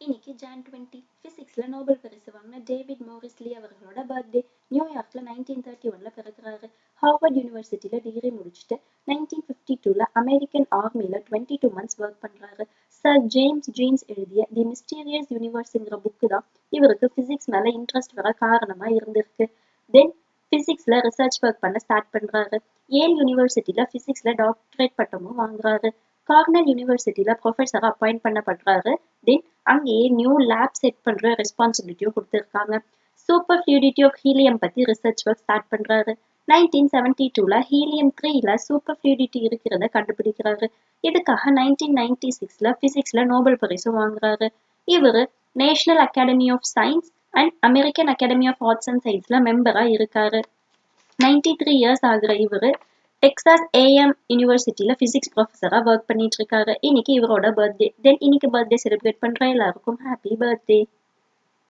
இன்னைக்கு John 20 பிசிக்ஸ்ல Nobel பரிசு வாங்கின டேவிட் மோரிஸ்லி அவர்களோட பர்த்டே. நியூயார்க்ல 1931ல பிறகுறாரு. ஹார்வர்ட் யூனிவர்சிட்டியில டிகிரி முடிச்சுட்டு 1952ல அமெரிக்கன் ஆர்மில 22 months ஒர்க் பண்றாரு. சர் ஜேம்ஸ் ஜீன்ஸ் எழுதிய தி மிஸ்டீரியஸ் யூனிவர்ஸ்ங்கிற புக்கு தான் இவருக்கு பிசிக்ஸ் மேல இன்ட்ரெஸ்ட் வர காரணமா இருந்திருக்கு. தென் பிசிக்ஸ்ல ரிசர்ச் ஒர்க் பண்ண ஸ்டார்ட் பண்றாரு. ஏல் யூனிவர்சிட்டியில பிசிக்ஸ்ல டாக்டரேட் பட்டமும் வாங்குறாரு. கார்னல் யூனிவர்சிட்டியில ப்ரொஃபஸரா அப்பாயிண்ட் பண்ணப்படுறாரு. தென் அங்கேயே நியூ லேப் செட் பண்ற ரெஸ்பான்சிபிலிட்டியும் கொடுத்துருக்காங்க. சூப்பர் ஃபியூடிட்டி ஆஃப் ஹீலியம் பத்தி ரிசர்ச் ஒர்க் ஸ்டார்ட் பண்றாரு. 1972ல ஹீலியம் 3ல சூப்பர் ஃபியூடிட்டி இருக்கிறத கண்டுபிடிக்கிறாரு. இதுக்காக 1996ல பிசிக்ஸ்ல நோபல் பரிசும் வாங்குறாரு. இவரு national academy of science and American academy of arts and சயின்ஸ்ல மெம்பரா இருக்காரு. 93 years ஆகுற இவரு டெக்சாஸ் ஏஎம் யூனிவர்சிட்டியில பிசிக்ஸ் ப்ரொஃபஸரா ஒர்க் பண்ணிட்டு இருக்காரு. இன்னைக்கு இவரோட பர்த்டே. தென் இன்னைக்கு பர்த்டே செலிப்ரேட் பண்ற எல்லாருக்கும் ஹாப்பி பர்த்டே.